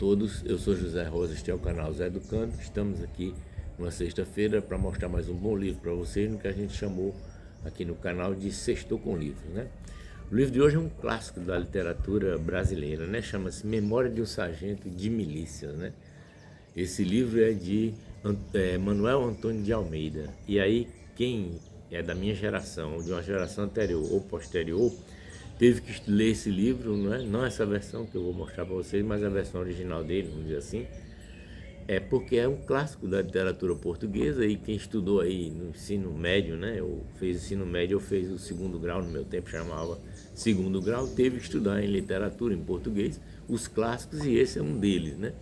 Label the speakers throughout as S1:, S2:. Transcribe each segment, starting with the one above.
S1: todos, eu sou José Rosa, este é o canal Zé do Canto. Estamos aqui numa sexta-feira para mostrar mais um bom livro para vocês, no que a gente chamou aqui no canal de Sextou com Livros, né? O livro de hoje é um clássico da literatura brasileira, né? Chama-se Memória de um Sargento de Milícias, né? Esse livro é de Manuel Antônio de Almeida. E aí, quem é da minha geração, ou de uma geração anterior ou posterior, teve que ler esse livro, não essa versão que eu vou mostrar para vocês, mas a versão original dele, vamos dizer assim, porque é um clássico da literatura portuguesa. E quem estudou aí no ensino médio, né, ou fez ensino médio ou fez o segundo grau, no meu tempo chamava segundo grau, teve que estudar em literatura, em português, os clássicos, e esse é um deles, né?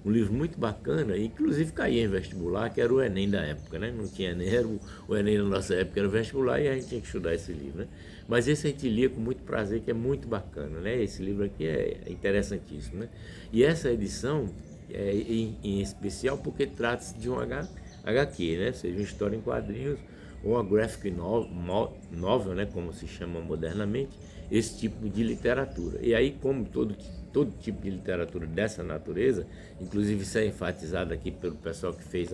S1: Um livro muito bacana, inclusive caía em vestibular, que era o Enem da época, né? Não tinha Enem, era o Enem da nossa época era o vestibular, e a gente tinha que estudar esse livro, né? Mas esse a gente lia com muito prazer, que é muito bacana, né? Esse livro aqui é interessantíssimo, né? E essa edição é em especial porque trata-se de um HQ, né? Ou seja, uma história em quadrinhos, ou uma graphic novel, né? Como se chama modernamente, esse tipo de literatura. E aí, como todo tipo de literatura dessa natureza, inclusive isso é enfatizado aqui pelo pessoal que fez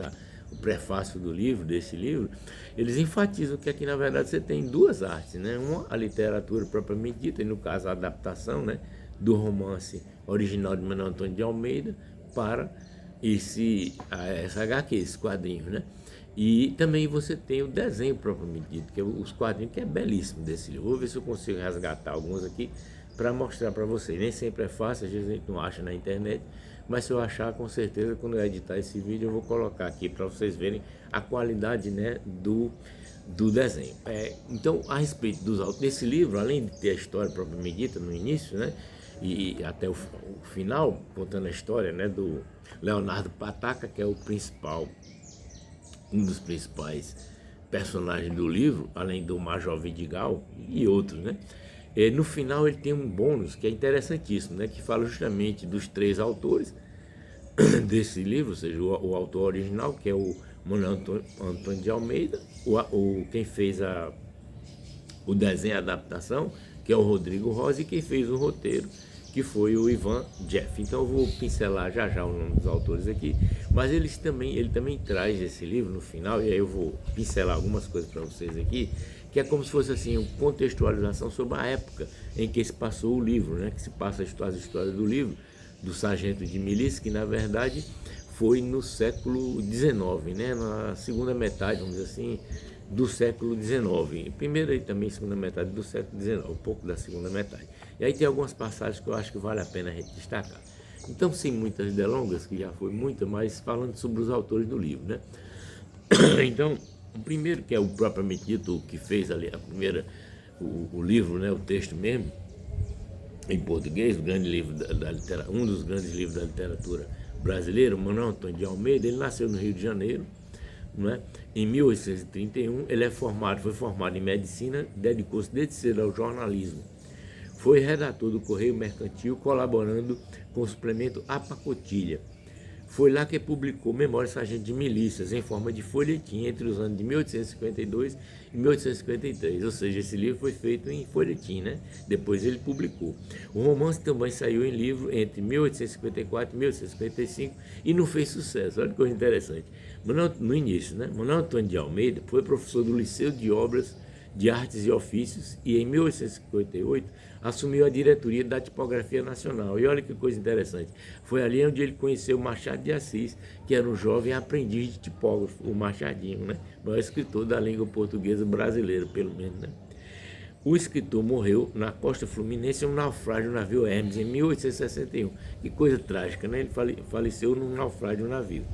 S1: o prefácio do livro, desse livro, eles enfatizam que aqui na verdade você tem duas artes, né? Uma, a literatura propriamente dita, e no caso a adaptação, né, do romance original de Manuel Antônio de Almeida para essa HQ, esses quadrinhos, né? E também você tem o desenho propriamente dito, que é os quadrinhos, que é belíssimo desse livro. Vou ver se eu consigo resgatar alguns aqui para mostrar para vocês. Nem sempre é fácil, às vezes a gente não acha na internet, mas se eu achar, com certeza, quando eu editar esse vídeo, eu vou colocar aqui para vocês verem a qualidade, né, do desenho. Então, a respeito dos autores desse livro, além de ter a história propriamente dita no início, né, e até o final, contando a história, né, do Leonardo Pataca, que é um dos principais personagens do livro, além do Major Vidigal e outros, né? No final ele tem um bônus que é interessantíssimo, né? Que fala justamente dos três autores desse livro, ou seja, o autor original, que é o Manuel Antônio de Almeida, quem fez o desenho, a adaptação, que é o Rodrigo Rosa, e quem fez o roteiro, que foi o Ivan Jeff. Então eu vou pincelar já o nome dos autores aqui, mas ele também traz esse livro no final, e aí eu vou pincelar algumas coisas para vocês aqui, que é como se fosse assim, uma contextualização sobre a época em que se passou o livro, né? Que se passa as histórias do livro, do sargento de milícia, que na verdade foi no século XIX, né? Na segunda metade, vamos dizer assim, do século XIX, primeira e também segunda metade do século XIX, um pouco da segunda metade. E aí tem algumas passagens que eu acho que vale a pena a gente destacar. Então, sem muitas delongas, que já foi muita, mas falando sobre os autores do livro, né? Então, o primeiro, que é o propriamente dito, que fez ali o livro, né, o texto mesmo, em português, um dos grandes livros da literatura brasileira, Manuel Antônio de Almeida. Ele nasceu no Rio de Janeiro, né? Em 1831, foi formado em medicina, dedicou-se desde cedo ao jornalismo. Foi redator do Correio Mercantil, colaborando com o suplemento A Pacotilha. Foi lá que publicou Memória de Sargento de Milícias, em forma de folhetim, entre os anos de 1852 e 1853. Ou seja, esse livro foi feito em folhetim, né? Depois ele publicou. O romance também saiu em livro entre 1854 e 1855 e não fez sucesso. Olha que coisa interessante. No início, né? Manuel Antônio de Almeida foi professor do Liceu de Obras de Artes e Ofícios, e em 1858 assumiu a diretoria da Tipografia Nacional. E olha que coisa interessante, foi ali onde ele conheceu Machado de Assis, que era um jovem aprendiz de tipógrafo, o Machadinho, né? O maior escritor da língua portuguesa brasileira, pelo menos, né? O escritor morreu na costa fluminense em um naufrágio do navio Hermes em 1861. Que coisa trágica, né? Ele faleceu num naufrágio do navio.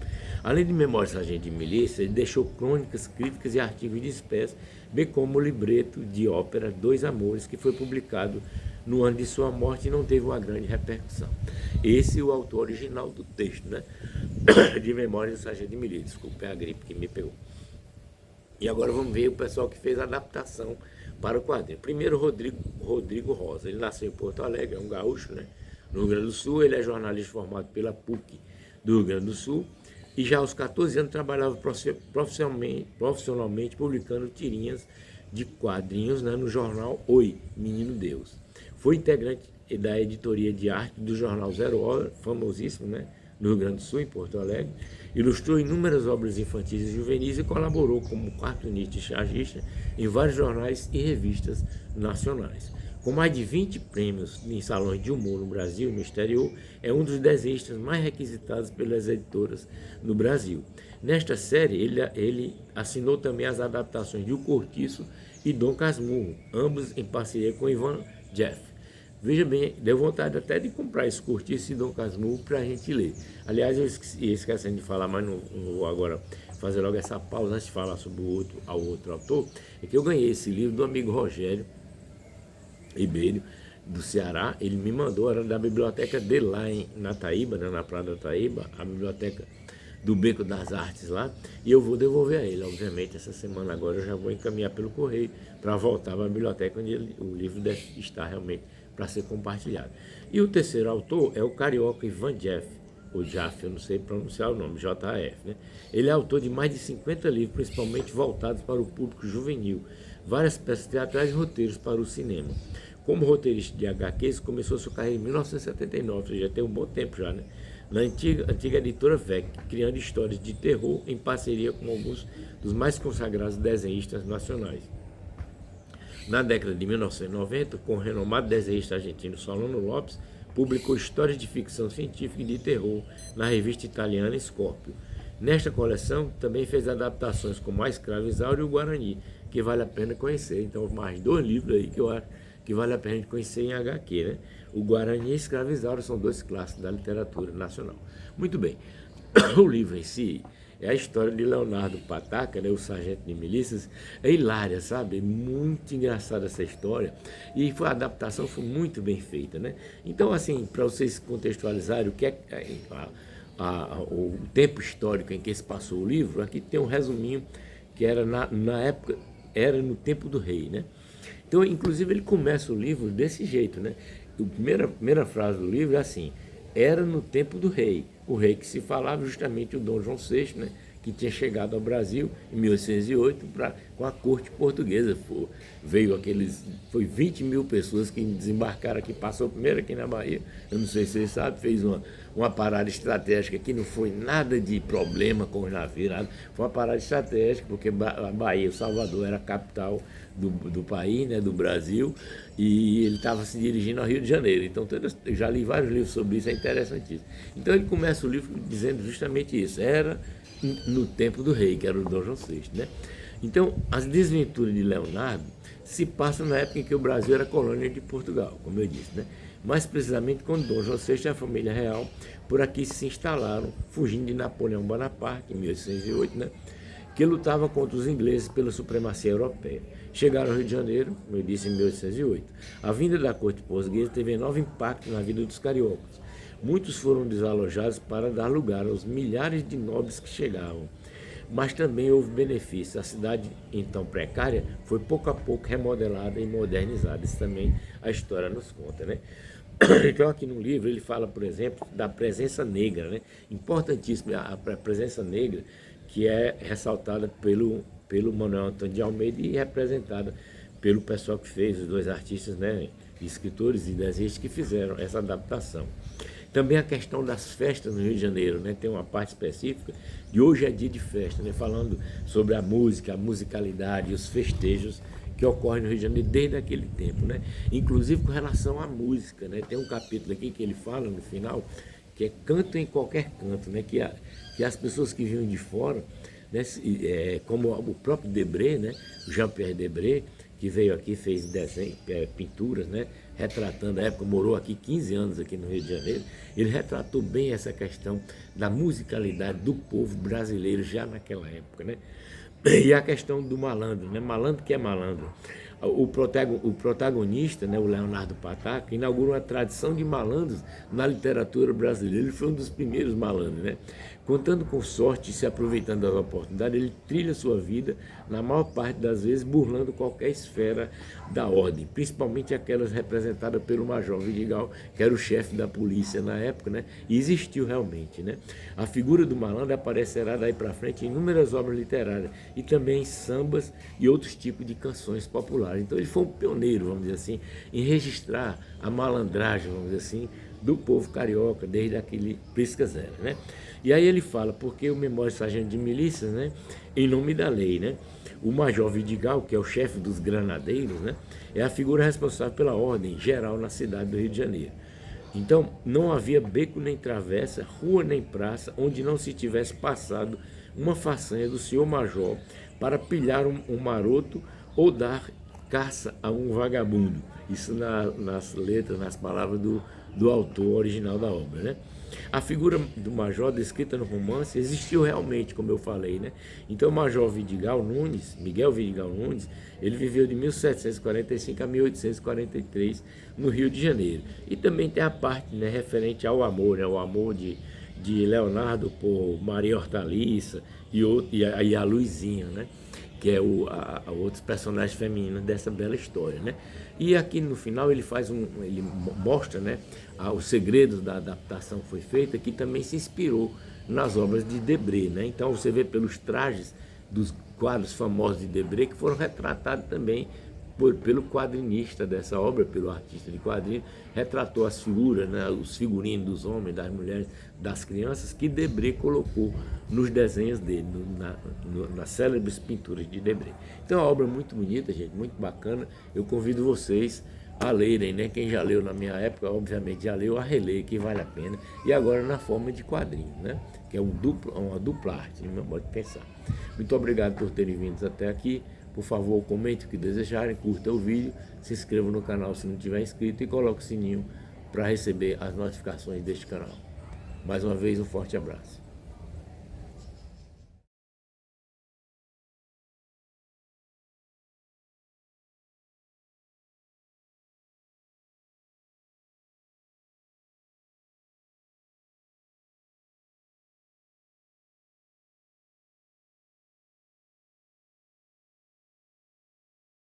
S1: Além de Memórias de Sargento de Milícia, ele deixou crônicas, críticas e artigos de espécie, bem como o libreto de ópera Dois Amores, que foi publicado no ano de sua morte e não teve uma grande repercussão. Esse é o autor original do texto, né? De Memórias de Sargento de Milícia. Desculpe a gripe que me pegou. E agora vamos ver o pessoal que fez a adaptação para o quadrinho. Primeiro, Rodrigo Rosa. Ele nasceu em Porto Alegre, é um gaúcho, né? No Rio Grande do Sul. Ele é jornalista formado pela PUC do Rio Grande do Sul. E já aos 14 anos trabalhava profissionalmente publicando tirinhas de quadrinhos, né, no jornal Oi, Menino Deus. Foi integrante e da editoria de arte do jornal Zero Hora, famosíssimo, né, no Rio Grande do Sul, em Porto Alegre. Ilustrou inúmeras obras infantis e juvenis e colaborou como cartunista e chargista em vários jornais e revistas nacionais. Com mais de 20 prêmios em salões de humor no Brasil e no exterior, é um dos desenhistas mais requisitados pelas editoras no Brasil. Nesta série, ele assinou também as adaptações de O Cortiço e Dom Casmurro, ambos em parceria com Ivan Jeff. Veja bem, deu vontade até de comprar esse Cortiço e Dom Casmurro para a gente ler. Aliás, eu esquecendo de falar, mas não vou agora fazer logo essa pausa antes de falar sobre o outro autor, é que eu ganhei esse livro do amigo Rogério Ribeiro, do Ceará. Ele me mandou, era da biblioteca dele lá na Taíba, né, na Praia da Taíba, a biblioteca do Beco das Artes lá, e eu vou devolver a ele, obviamente, essa semana agora eu já vou encaminhar pelo correio para voltar para a biblioteca onde o livro deve estar realmente para ser compartilhado. E o terceiro autor é o carioca Ivan Jeff, ou Jaff, eu não sei pronunciar o nome, JF, né? Ele é autor de mais de 50 livros, principalmente voltados para o público juvenil, várias peças teatrais e roteiros para o cinema. Como roteirista de HQs, começou sua carreira em 1979, ou seja, já tem um bom tempo já, né? Na antiga editora VEC, criando histórias de terror em parceria com alguns dos mais consagrados desenhistas nacionais. Na década de 1990, com o renomado desenhista argentino Solano Lopes, publicou histórias de ficção científica e de terror na revista italiana Scorpio. Nesta coleção, também fez adaptações como A Escrava Isaura e o Guarani, que vale a pena conhecer. Então, mais 2 livros aí que eu acho que vale a pena conhecer em HQ, né? O Guarani e a Escrava Isaura são 2 clássicos da literatura nacional. Muito bem, o livro em si é a história de Leonardo Pataca, né, o sargento de milícias. É hilária, sabe? Muito engraçada essa história. E a adaptação foi muito bem feita, né? Então, assim, para vocês contextualizarem o que é o tempo histórico em que se passou o livro, aqui tem um resuminho que era na época, era no tempo do rei, né? Então, inclusive, ele começa o livro desse jeito, né? A primeira frase do livro é assim: era no tempo do rei, o rei que se falava justamente o Dom João VI, né, que tinha chegado ao Brasil em 1808 com a corte portuguesa. Foi 20 mil pessoas que desembarcaram aqui, passou primeiro aqui na Bahia, eu não sei se vocês sabem, fez uma parada estratégica que não foi nada de problema com os navios, nada. Foi uma parada estratégica, porque a Bahia, o Salvador, era a capital do país, né, do Brasil, e ele estava se dirigindo ao Rio de Janeiro. Então, eu já li vários livros sobre isso, é interessantíssimo. Então, ele começa o livro dizendo justamente isso: era no tempo do rei, que era o Dom João VI, né? Então, as desventuras de Leonardo se passam na época em que o Brasil era colônia de Portugal, como eu disse, né? Mais precisamente quando Dom João VI e a família real por aqui se instalaram, fugindo de Napoleão Bonaparte, em 1808, né, que lutava contra os ingleses pela supremacia europeia. Chegaram ao Rio de Janeiro, como eu disse, em 1808. A vinda da corte portuguesa teve enorme impacto na vida dos cariocas. Muitos foram desalojados para dar lugar aos milhares de nobres que chegavam. Mas também houve benefícios. A cidade, então precária, foi pouco a pouco remodelada e modernizada. Isso também a história nos conta, né? Então, aqui no livro, ele fala, por exemplo, da presença negra, né? Importantíssima a presença negra, que é ressaltada pelo Manuel Antônio de Almeida e representada pelo pessoal que fez, os 2 artistas, né, escritores e desenhistas que fizeram essa adaptação. Também a questão das festas no Rio de Janeiro, né? Tem uma parte específica de hoje é dia de festa, né? Falando sobre a música, a musicalidade e os festejos que ocorrem no Rio de Janeiro desde aquele tempo, né? Inclusive com relação à música, né? Tem um capítulo aqui que ele fala no final, que é Canto em Qualquer Canto, né? Que as pessoas que vinham de fora, né? Como o próprio Debré, né? O Jean-Pierre Debré, que veio aqui, fez desenho, pinturas, né, retratando a época, morou aqui 15 anos aqui no Rio de Janeiro. Ele retratou bem essa questão da musicalidade do povo brasileiro já naquela época, né? E a questão do malandro, né? Malandro que é malandro. O protagonista, né, o Leonardo Pataca, inaugurou uma tradição de malandros na literatura brasileira. Ele foi um dos primeiros malandros, né? Contando com sorte e se aproveitando das oportunidades, ele trilha sua vida, na maior parte das vezes, burlando qualquer esfera da ordem, principalmente aquelas representadas pelo Major Vidigal, que era o chefe da polícia na época, né? E existiu realmente, né? A figura do malandro aparecerá daí para frente em inúmeras obras literárias e também em sambas e outros tipos de canções populares. Então ele foi um pioneiro, vamos dizer assim, em registrar a malandragem, vamos dizer assim, do povo carioca, desde aquele Prisca Zero, né? E aí ele fala, porque o Memória Sargento de Milícias, né, em nome da lei, né, o Major Vidigal, que é o chefe dos granadeiros, né, é a figura responsável pela ordem geral na cidade do Rio de Janeiro. Então, não havia beco nem travessa, rua nem praça, onde não se tivesse passado uma façanha do senhor Major para pilhar um maroto ou dar caça a um vagabundo. Isso nas letras, nas palavras do autor original da obra, né? A figura do Major descrita no romance existiu realmente, como eu falei, né? Então o Major Vidigal Nunes, Miguel Vidigal Nunes, ele viveu de 1745 a 1843 no Rio de Janeiro. E também tem a parte, né, referente ao amor, né? O amor de Leonardo por Maria Hortaliça e a Luizinha, né? Que é a outros personagens femininos dessa bela história, né? E aqui no final ele ele mostra, né, os segredos da adaptação que foi feita, que também se inspirou nas obras de Debré, né? Então você vê pelos trajes dos quadros famosos de Debré que foram retratados também pelo quadrinista dessa obra, pelo artista de quadrinhos, retratou as figuras, né, os figurinos dos homens, das mulheres, das crianças, que Debré colocou nos desenhos dele, nas célebres pinturas de Debré. Então é uma obra muito bonita, gente, muito bacana. Eu convido vocês a lerem, né? Quem já leu na minha época, obviamente já leu, a reler, que vale a pena. E agora na forma de quadrinho, né? Que é uma dupla arte, no meu modo de pensar. Muito obrigado por terem vindo até aqui. Por favor, comente o que desejarem, curta o vídeo, se inscreva no canal se não tiver inscrito e coloque o sininho para receber as notificações deste canal. Mais uma vez, um forte abraço.